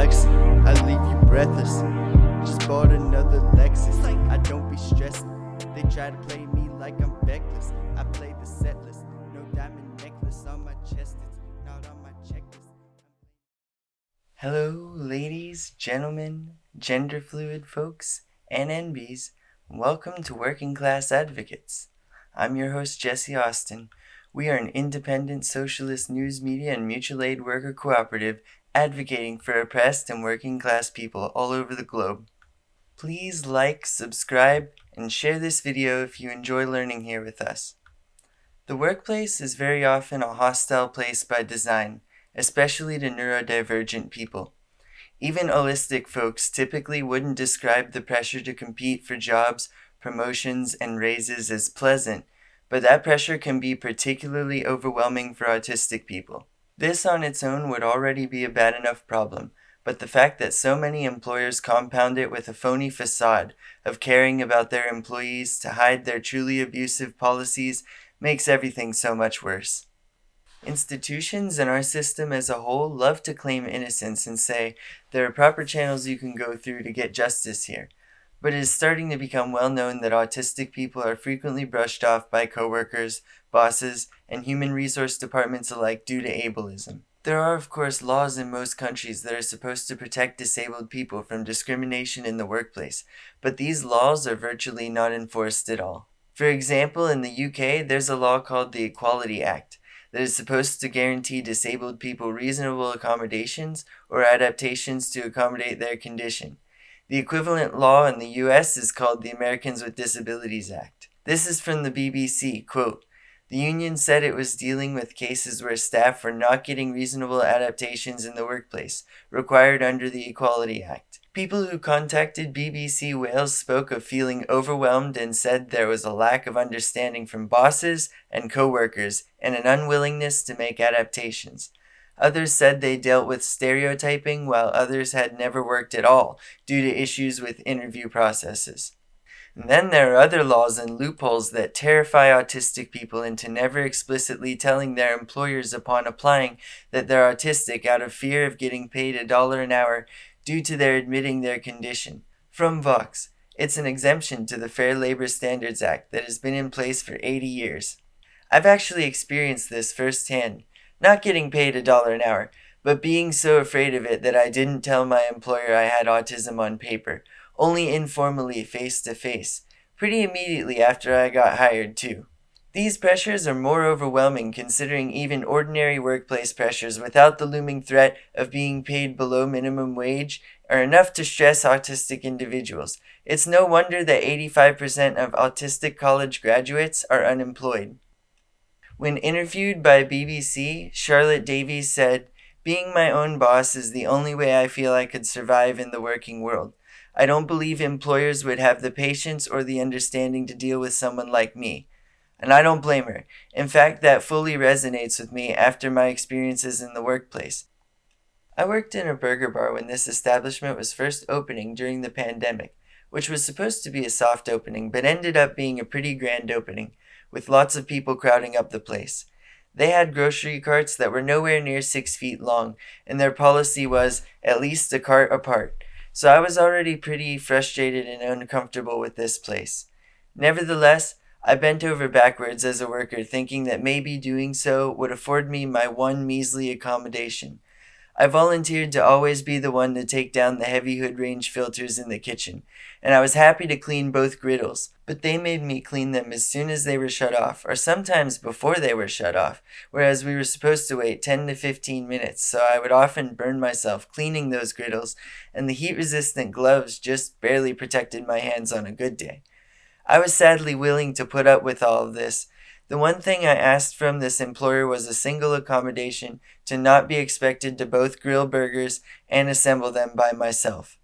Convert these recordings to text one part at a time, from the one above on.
flexing, I leave you breathless. Just bought another Lexus, I don't be stressed. They try to play me like I'm Beckless. I play the set list, no diamond necklace on my chest, it's not on my checklist. Hello, ladies, gentlemen, gender fluid folks, and NBs. Welcome to Working Class Advocates. I'm your host, Jesse Austin. We are an independent socialist news media and mutual aid worker cooperative advocating for oppressed and working class people all over the globe. Please like, subscribe, and share this video if you enjoy learning here with us. The workplace is very often a hostile place by design, especially to neurodivergent people. Even autistic folks typically wouldn't describe the pressure to compete for jobs, promotions, and raises as pleasant, but that pressure can be particularly overwhelming for autistic people. This on its own would already be a bad enough problem, but the fact that so many employers compound it with a phony facade of caring about their employees to hide their truly abusive policies makes everything so much worse. Institutions and our system as a whole love to claim innocence and say there are proper channels you can go through to get justice here. But it is starting to become well known that autistic people are frequently brushed off by coworkers, bosses, and human resource departments alike due to ableism. There are, of course, laws in most countries that are supposed to protect disabled people from discrimination in the workplace, but these laws are virtually not enforced at all. For example, in the UK, there's a law called the Equality Act that is supposed to guarantee disabled people reasonable accommodations or adaptations to accommodate their condition. The equivalent law in the US is called the Americans with Disabilities Act. This is from the BBC, quote, "The union said it was dealing with cases where staff were not getting reasonable adaptations in the workplace, required under the Equality Act. People who contacted BBC Wales spoke of feeling overwhelmed and said there was a lack of understanding from bosses and co-workers and an unwillingness to make adaptations. Others said they dealt with stereotyping, while others had never worked at all due to issues with interview processes." And then there are other laws and loopholes that terrify autistic people into never explicitly telling their employers upon applying that they're autistic out of fear of getting paid $1 an hour due to their admitting their condition. From Vox, it's an exemption to the Fair Labor Standards Act that has been in place for 80 years. I've actually experienced this firsthand. Not getting paid $1 an hour, but being so afraid of it that I didn't tell my employer I had autism on paper, only informally face to face, pretty immediately after I got hired too. These pressures are more overwhelming considering even ordinary workplace pressures without the looming threat of being paid below minimum wage are enough to stress autistic individuals. It's no wonder that 85% of autistic college graduates are unemployed. When interviewed by BBC, Charlotte Davies said, "Being my own boss is the only way I feel I could survive in the working world. I don't believe employers would have the patience or the understanding to deal with someone like me." And I don't blame her. In fact, that fully resonates with me after my experiences in the workplace. I worked in a burger bar when this establishment was first opening during the pandemic, which was supposed to be a soft opening but ended up being a pretty grand opening, with lots of people crowding up the place. They had grocery carts that were nowhere near 6 feet long, and their policy was at least a cart apart. So I was already pretty frustrated and uncomfortable with this place. Nevertheless, I bent over backwards as a worker, thinking that maybe doing so would afford me my one measly accommodation. I volunteered to always be the one to take down the heavy hood range filters in the kitchen, and I was happy to clean both griddles, but they made me clean them as soon as they were shut off, or sometimes before they were shut off, whereas we were supposed to wait 10 to 15 minutes, so I would often burn myself cleaning those griddles, and the heat-resistant gloves just barely protected my hands on a good day. I was sadly willing to put up with all of this. The one thing I asked from this employer was a single accommodation to not be expected to both grill burgers and assemble them by myself.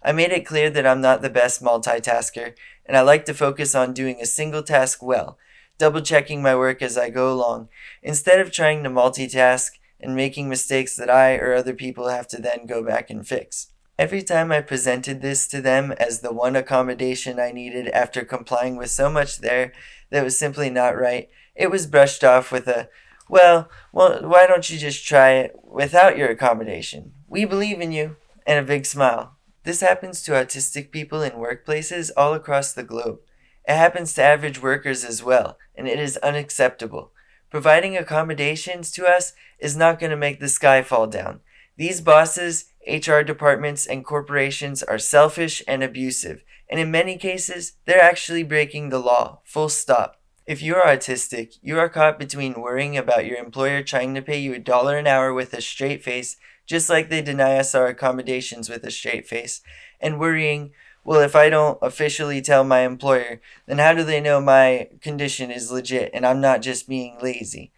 I made it clear that I'm not the best multitasker, and I like to focus on doing a single task well, double-checking my work as I go along, instead of trying to multitask and making mistakes that I or other people have to then go back and fix. Every time I presented this to them as the one accommodation I needed after complying with so much there that was simply not right, it was brushed off with a, well, why don't you just try it without your accommodation? We believe in you. and a big smile. This happens to autistic people in workplaces all across the globe. It happens to average workers as well, and it is unacceptable. Providing accommodations to us is not going to make the sky fall down. These bosses, HR departments, and corporations are selfish and abusive, and in many cases, they're actually breaking the law. Full stop. If you are autistic, you are caught between worrying about your employer trying to pay you $1 an hour with a straight face, just like they deny us our accommodations with a straight face, and worrying, well, if I don't officially tell my employer, then how do they know my condition is legit and I'm not just being lazy?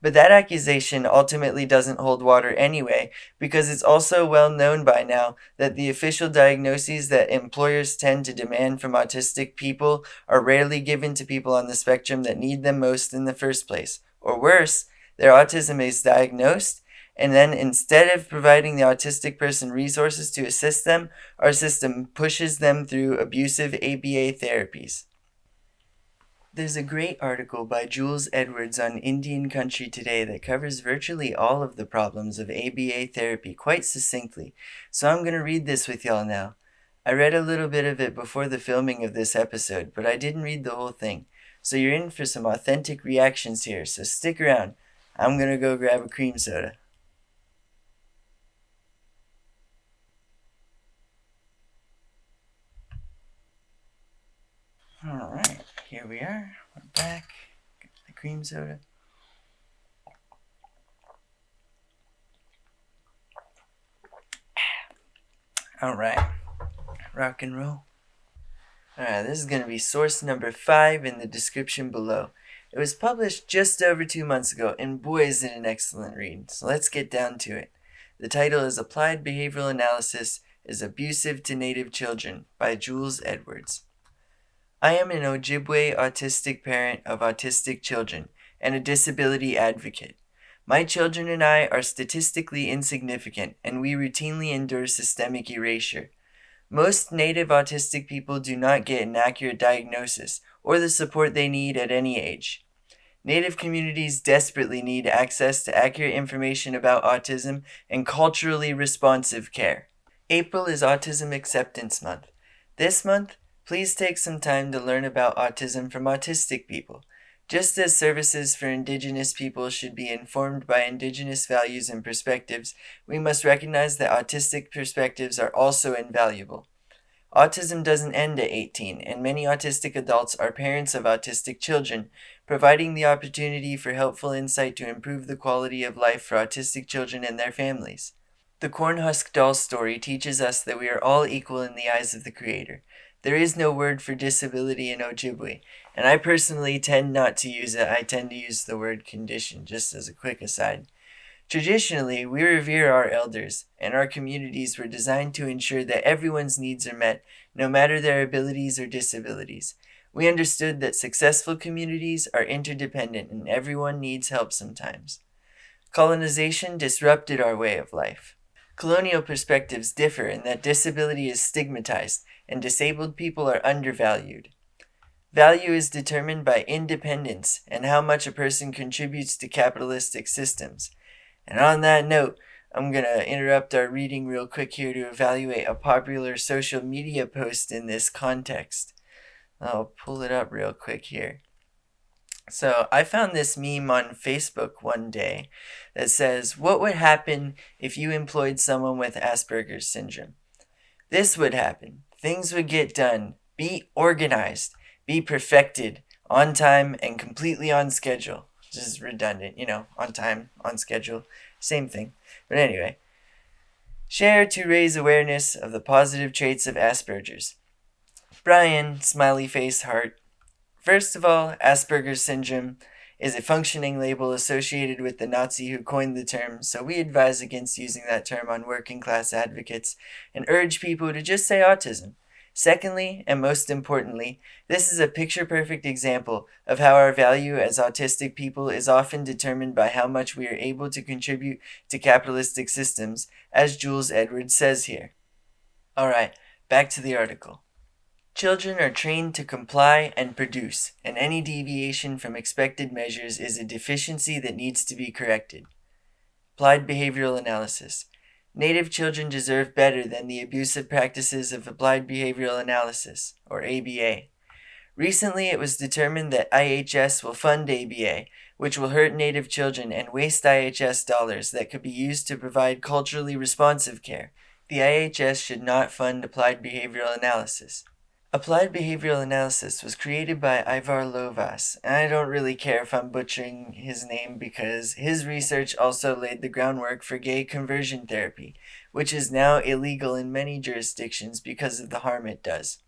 But that accusation ultimately doesn't hold water anyway, because it's also well known by now that the official diagnoses that employers tend to demand from autistic people are rarely given to people on the spectrum that need them most in the first place. Or worse, their autism is diagnosed, and then instead of providing the autistic person resources to assist them, our system pushes them through abusive ABA therapies. There's a great article by Jules on Indian Country Today that covers virtually all of the problems of ABA therapy quite succinctly, so I'm going to read this with y'all now. I read a little bit of it before the filming of this episode, but I didn't read the whole thing, so you're in for some authentic reactions here, so stick around. I'm going to go grab a cream soda. Alright, here we are. We're back. Got the cream soda. Alright, rock and roll. Alright, this is going to be source number 5 in the description below. It was published just over 2 months ago, and boy is it an excellent read. So let's get down to it. The title is Applied Behavioral Analysis is Abusive to Native Children by Jules. I am an Ojibwe autistic parent of autistic children and a disability advocate. My children and I are statistically insignificant, and we routinely endure systemic erasure. Most native autistic people do not get an accurate diagnosis or the support they need at any age. Native communities desperately need access to accurate information about autism and culturally responsive care. April is Autism Acceptance Month. This month, please take some time to learn about autism from autistic people. Just as services for Indigenous people should be informed by Indigenous values and perspectives, we must recognize that autistic perspectives are also invaluable. Autism doesn't end at 18, and many autistic adults are parents of autistic children, providing the opportunity for helpful insight to improve the quality of life for autistic children and their families. The Cornhusk Doll story teaches us that we are all equal in the eyes of the Creator. There is no word for disability in Ojibwe, and I personally tend not to use it. I tend to use the word condition, just as a quick aside. Traditionally, we revere our elders, and our communities were designed to ensure that everyone's needs are met, no matter their abilities or disabilities. We understood that successful communities are interdependent and everyone needs help sometimes. Colonization disrupted our way of life. Colonial perspectives differ in that disability is stigmatized and disabled people are undervalued. Value is determined by independence and how much a person contributes to capitalistic systems. And on that note, I'm going to interrupt our reading real quick here to evaluate a popular social media post in this context. I'll pull it up real quick here. So I found this meme on Facebook one day that says, "What would happen if you employed someone with Asperger's syndrome? This would happen. Things would get done, be organized, be perfected, on time, and completely on schedule." This is redundant, on time, on schedule, same thing. But anyway, share to raise awareness of the positive traits of Asperger's. Brian, smiley face heart. First of all, Asperger's syndrome is a functioning label associated with the Nazi who coined the term, so we advise against using that term on working class advocates and urge people to just say autism. Secondly, and most importantly, this is a picture-perfect example of how our value as autistic people is often determined by how much we are able to contribute to capitalistic systems, as Jules says here. Alright, back to the article. Children are trained to comply and produce, and any deviation from expected measures is a deficiency that needs to be corrected. Applied behavioral analysis. Native children deserve better than the abusive practices of applied behavioral analysis, or ABA. Recently, it was determined that IHS will fund ABA, which will hurt Native children and waste IHS dollars that could be used to provide culturally responsive care. The IHS should not fund applied behavioral analysis. Applied behavioral analysis was created by Ivar Lovaas, and I don't really care if I'm butchering his name because his research also laid the groundwork for gay conversion therapy, which is now illegal in many jurisdictions because of the harm it does.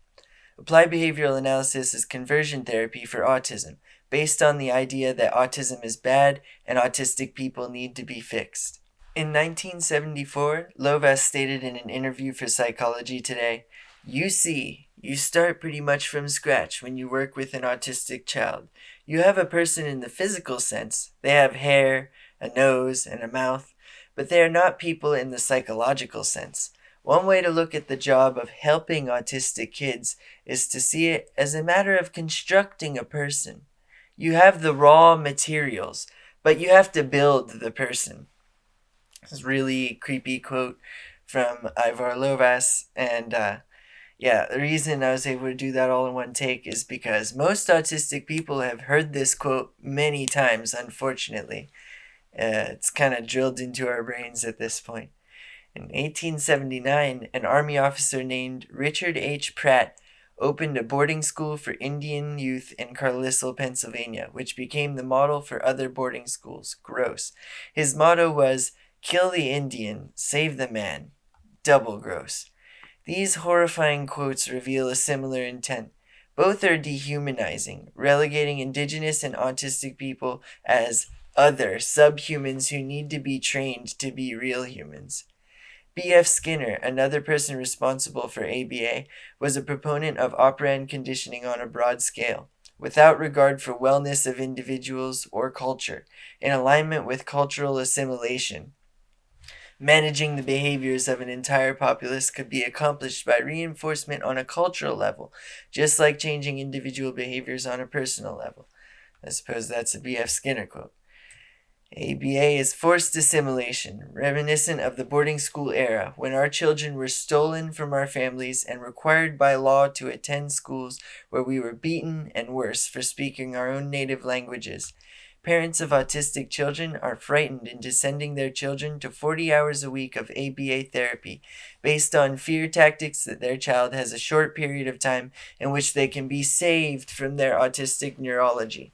Applied behavioral analysis is conversion therapy for autism, based on the idea that autism is bad and autistic people need to be fixed. In 1974, Lovaas stated in an interview for Psychology Today, "You see, you start pretty much from scratch when you work with an autistic child. You have a person in the physical sense. They have hair, a nose, and a mouth, but they are not people in the psychological sense. One way to look at the job of helping autistic kids is to see it as a matter of constructing a person. You have the raw materials, but you have to build the person." This is a really creepy quote from Ivar Lovaas, and the reason I was able to do that all in one take is because most autistic people have heard this quote many times, unfortunately. It's kind of drilled into our brains at this point. In 1879, an Army officer named Richard H. Pratt opened a boarding school for Indian youth in Carlisle, Pennsylvania, which became the model for other boarding schools. Gross. His motto was, "Kill the Indian, save the man." Double gross. These horrifying quotes reveal a similar intent. Both are dehumanizing, relegating Indigenous and autistic people as other subhumans who need to be trained to be real humans. B.F. Skinner, another person responsible for ABA, was a proponent of operant conditioning on a broad scale, without regard for wellness of individuals or culture, in alignment with cultural assimilation. Managing the behaviors of an entire populace could be accomplished by reinforcement on a cultural level, just like changing individual behaviors on a personal level. I suppose that's a B.F. Skinner quote. ABA is forced assimilation, reminiscent of the boarding school era, when our children were stolen from our families and required by law to attend schools where we were beaten and worse for speaking our own native languages. Parents of autistic children are frightened into sending their children to 40 hours a week of ABA therapy, based on fear tactics that their child has a short period of time in which they can be saved from their autistic neurology.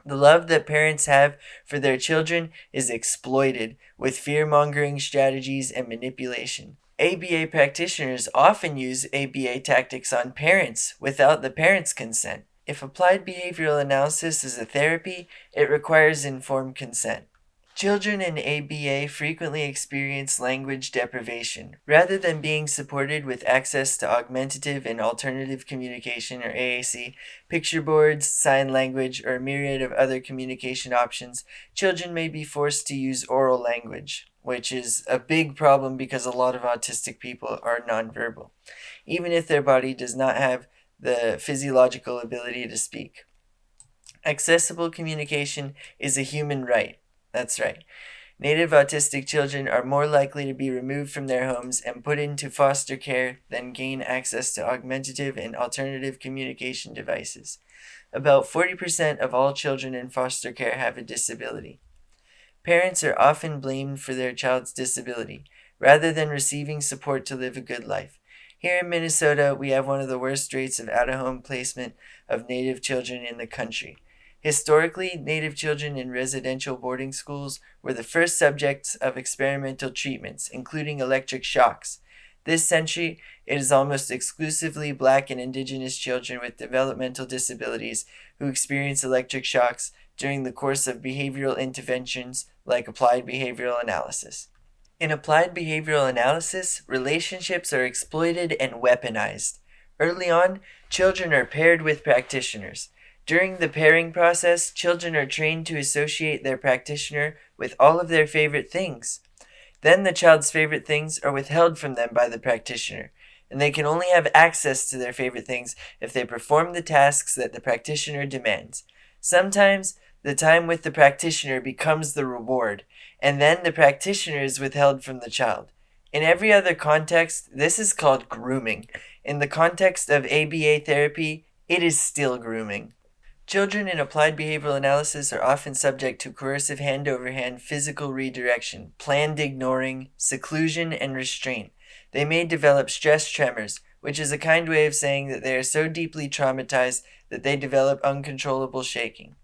The love that parents have for their children is exploited with fear-mongering strategies and manipulation. ABA practitioners often use ABA tactics on parents without the parents' consent. If applied behavioral analysis is a therapy, it requires informed consent. Children in ABA frequently experience language deprivation. Rather than being supported with access to augmentative and alternative communication, or AAC, picture boards, sign language, or a myriad of other communication options, children may be forced to use oral language, which is a big problem because a lot of autistic people are nonverbal, even if their body does not have the physiological ability to speak. Accessible communication is a human right. That's right. Native autistic children are more likely to be removed from their homes and put into foster care than gain access to augmentative and alternative communication devices. About 40% of all children in foster care have a disability. Parents are often blamed for their child's disability, rather than receiving support to live a good life. Here in Minnesota, we have one of the worst rates of out-of-home placement of Native children in the country. Historically, Native children in residential boarding schools were the first subjects of experimental treatments, including electric shocks. This century, it is almost exclusively Black and Indigenous children with developmental disabilities who experience electric shocks during the course of behavioral interventions like applied behavioral analysis. In applied behavioral analysis, relationships are exploited and weaponized. Early on, children are paired with practitioners. During the pairing process, children are trained to associate their practitioner with all of their favorite things. Then the child's favorite things are withheld from them by the practitioner, and they can only have access to their favorite things if they perform the tasks that the practitioner demands. Sometimes, the time with the practitioner becomes the reward, and then the practitioner is withheld from the child. In every other context, this is called grooming. In the context of ABA therapy, it is still grooming. Children in applied behavioral analysis are often subject to coercive hand-over-hand physical redirection, planned ignoring, seclusion, and restraint. They may develop stress tremors, which is a kind way of saying that they are so deeply traumatized that they develop uncontrollable shaking.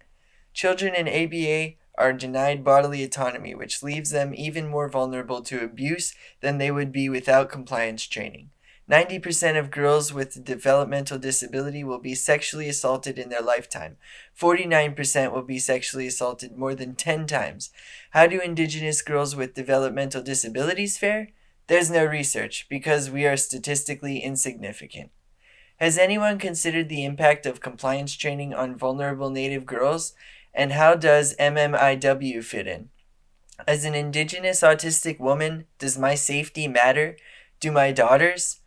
Children in ABA are denied bodily autonomy, which leaves them even more vulnerable to abuse than they would be without compliance training. 90% of girls with developmental disability will be sexually assaulted in their lifetime. 49% will be sexually assaulted more than 10 times. How do Indigenous girls with developmental disabilities fare? There's no research because we are statistically insignificant. Has anyone considered the impact of compliance training on vulnerable Native girls? And how does MMIW fit in? As an Indigenous autistic woman, does my safety matter? Do my daughters?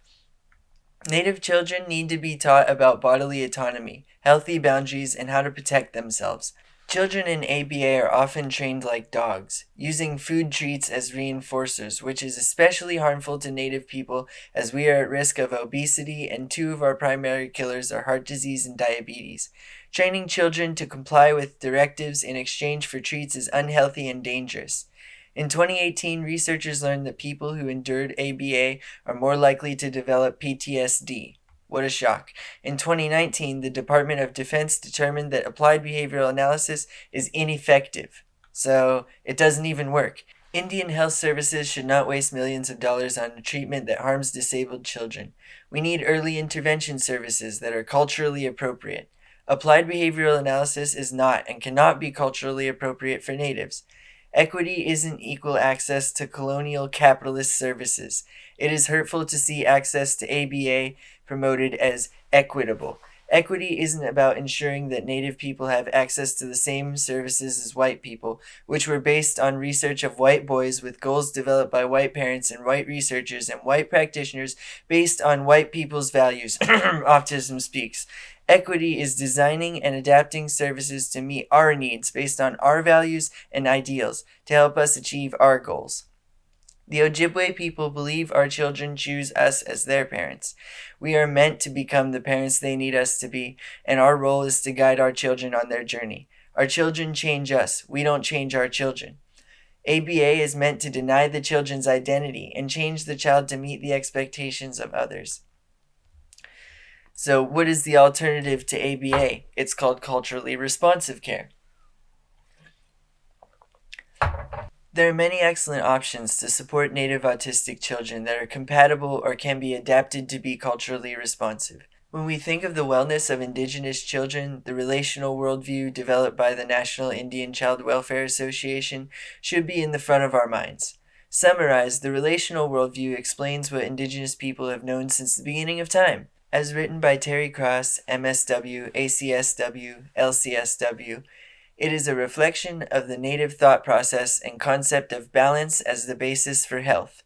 Native children need to be taught about bodily autonomy, healthy boundaries, and how to protect themselves. Children in ABA are often trained like dogs, using food treats as reinforcers, which is especially harmful to Native people as we are at risk of obesity and two of our primary killers are heart disease and diabetes. Training children to comply with directives in exchange for treats is unhealthy and dangerous. In 2018, researchers learned that people who endured ABA are more likely to develop PTSD. What a shock. In 2019, the Department of Defense determined that applied behavioral analysis is ineffective. So it doesn't even work. Indian health services should not waste millions of dollars on a treatment that harms disabled children. We need early intervention services that are culturally appropriate. Applied behavioral analysis is not and cannot be culturally appropriate for natives. Equity isn't equal access to colonial capitalist services. It is hurtful to see access to ABA promoted as equitable. Equity isn't about ensuring that Native people have access to the same services as white people, which were based on research of white boys with goals developed by white parents and white researchers and white practitioners based on white people's values. Autism speaks. Equity is designing and adapting services to meet our needs based on our values and ideals to help us achieve our goals. The Ojibwe people believe our children choose us as their parents. We are meant to become the parents they need us to be, and our role is to guide our children on their journey. Our children change us. We don't change our children. ABA is meant to deny the children's identity and change the child to meet the expectations of others. So, what is the alternative to ABA? It's called culturally responsive care. There are many excellent options to support Native autistic children that are compatible or can be adapted to be culturally responsive. When we think of the wellness of Indigenous children, the Relational Worldview developed by the National Indian Child Welfare Association should be in the front of our minds. Summarized, the Relational Worldview explains what Indigenous people have known since the beginning of time. As written by Terry Cross, MSW, ACSW, LCSW, it is a reflection of the Native thought process and concept of balance as the basis for health,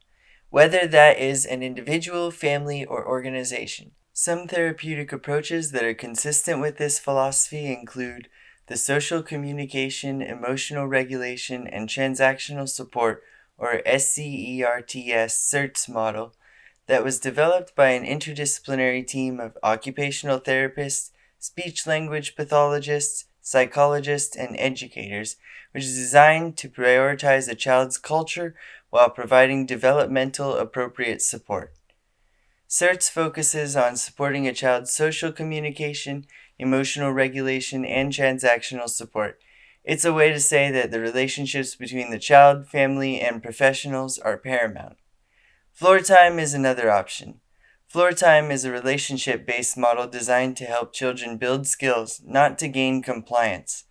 whether that is an individual, family, or organization. Some therapeutic approaches that are consistent with this philosophy include the social communication, emotional regulation, and transactional support, or SCERTS model, that was developed by an interdisciplinary team of occupational therapists, speech-language pathologists, psychologists, and educators, which is designed to prioritize a child's culture while providing developmental appropriate support. CERTS focuses on supporting a child's social communication, emotional regulation, and transactional support. It's a way to say that the relationships between the child, family, and professionals are paramount. Floor time is another option. Floor time is a relationship-based model designed to help children build skills, not to gain compliance.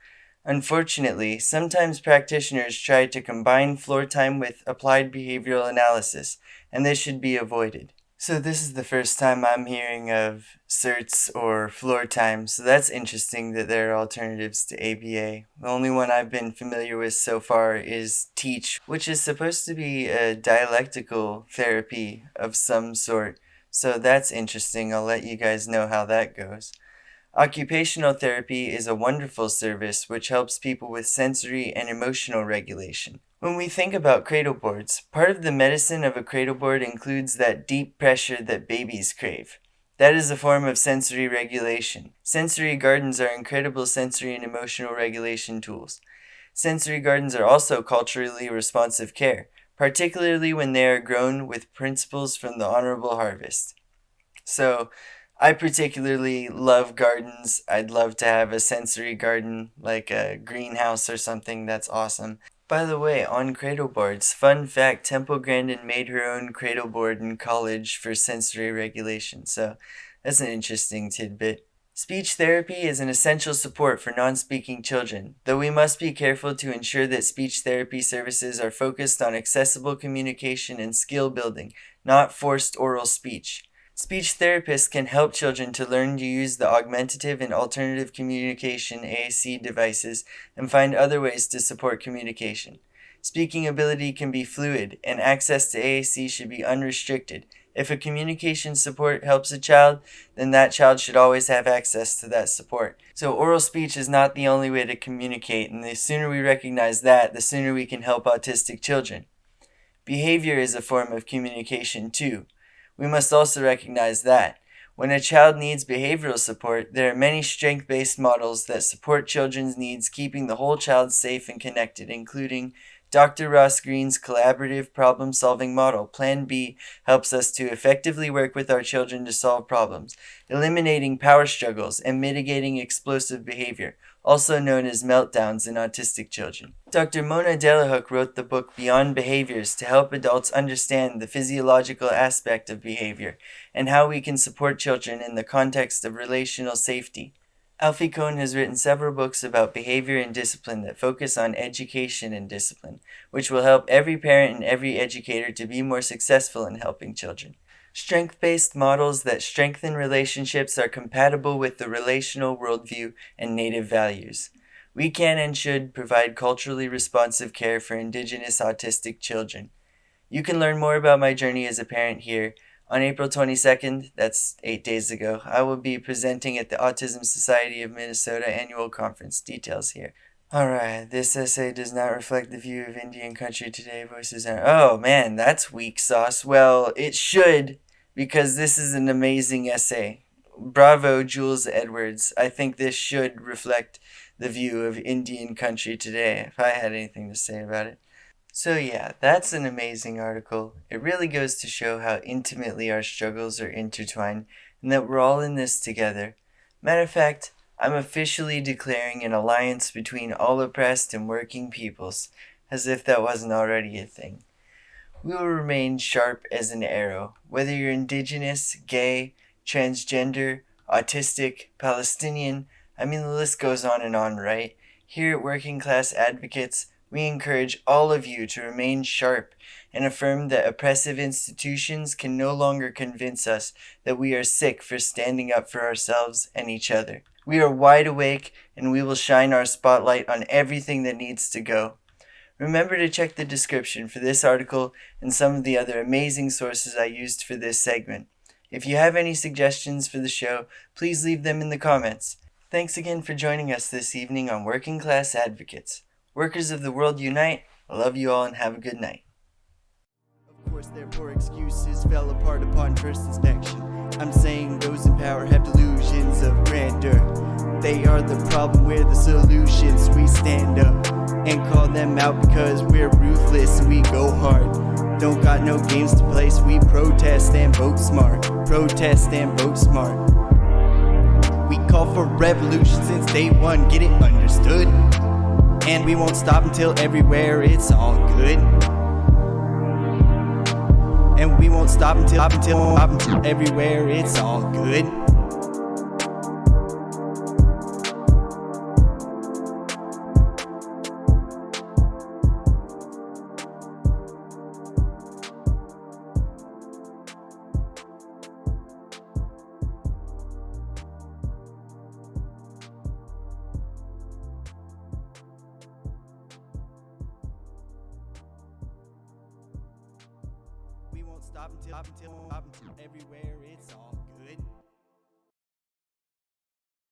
Unfortunately, sometimes practitioners try to combine floor time with applied behavioral analysis, and this should be avoided. So this is the first time I'm hearing of CERTS or floor time, so that's interesting that there are alternatives to ABA. The only one I've been familiar with so far is TEACH, which is supposed to be a dialectical therapy of some sort. So that's interesting. I'll let you guys know how that goes. Occupational therapy is a wonderful service which helps people with sensory and emotional regulation. When we think about cradle boards, part of the medicine of a cradle board includes that deep pressure that babies crave. That is a form of sensory regulation. Sensory gardens are incredible sensory and emotional regulation tools. Sensory gardens are also culturally responsive care, particularly when they are grown with principles from the honorable harvest. So, I particularly love gardens. I'd love to have a sensory garden, like a greenhouse or something. That's awesome. By the way, on cradle boards, fun fact, Temple Grandin made her own cradle board in college for sensory regulation. So, that's an interesting tidbit. Speech therapy is an essential support for non-speaking children, though we must be careful to ensure that speech therapy services are focused on accessible communication and skill building, not forced oral speech. Speech therapists can help children to learn to use the augmentative and alternative communication AAC devices and find other ways to support communication. Speaking ability can be fluid, and access to AAC should be unrestricted. If a communication support helps a child, then that child should always have access to that support. So oral speech is not the only way to communicate, and the sooner we recognize that, the sooner we can help autistic children. Behavior is a form of communication too. We must also recognize that when a child needs behavioral support, there are many strength-based models that support children's needs, keeping the whole child safe and connected, including Dr. Ross Green's collaborative problem-solving model. Plan B helps us to effectively work with our children to solve problems, eliminating power struggles and mitigating explosive behavior, also known as meltdowns in autistic children. Dr. Mona Delahook wrote the book Beyond Behaviors to help adults understand the physiological aspect of behavior and how we can support children in the context of relational safety. Alfie Kohn has written several books about behavior and discipline that focus on education and discipline, which will help every parent and every educator to be more successful in helping children. Strength-based models that strengthen relationships are compatible with the relational worldview and native values. We can and should provide culturally responsive care for Indigenous autistic children. You can learn more about my journey as a parent here. On April 22nd, that's 8 days ago, I will be presenting at the Autism Society of Minnesota annual conference. Details here. Alright, this essay does not reflect the view of Indian country today. Voices are... Oh man, that's weak sauce. Well, it should, because this is an amazing essay. Bravo, Jules Edwards. I think this should reflect the view of Indian country today, if I had anything to say about it. So yeah, that's an amazing article. It really goes to show how intimately our struggles are intertwined and that we're all in this together. Matter of fact, I'm officially declaring an alliance between all oppressed and working peoples, as if that wasn't already a thing. We will remain sharp as an arrow, whether you're Indigenous, gay, transgender, autistic, Palestinian, I mean the list goes on and on, right? Here at Working Class Advocates, we encourage all of you to remain sharp and affirm that oppressive institutions can no longer convince us that we are sick for standing up for ourselves and each other. We are wide awake and we will shine our spotlight on everything that needs to go. Remember to check the description for this article and some of the other amazing sources I used for this segment. If you have any suggestions for the show, please leave them in the comments. Thanks again for joining us this evening on Working Class Advocates. Workers of the world unite. I love you all and have a good night. Of course, their poor excuses fell apart upon first inspection. I'm saying those in power have delusions of grandeur. They are the problem, we're the solutions. We stand up and call them out because we're ruthless and we go hard. Don't got no games to play, so we protest and vote smart. Protest and vote smart. We call for revolution since day one, get it understood? And we won't stop until everywhere it's all good. And we won't stop until everywhere it's all good. We won't stop until everywhere it's all good.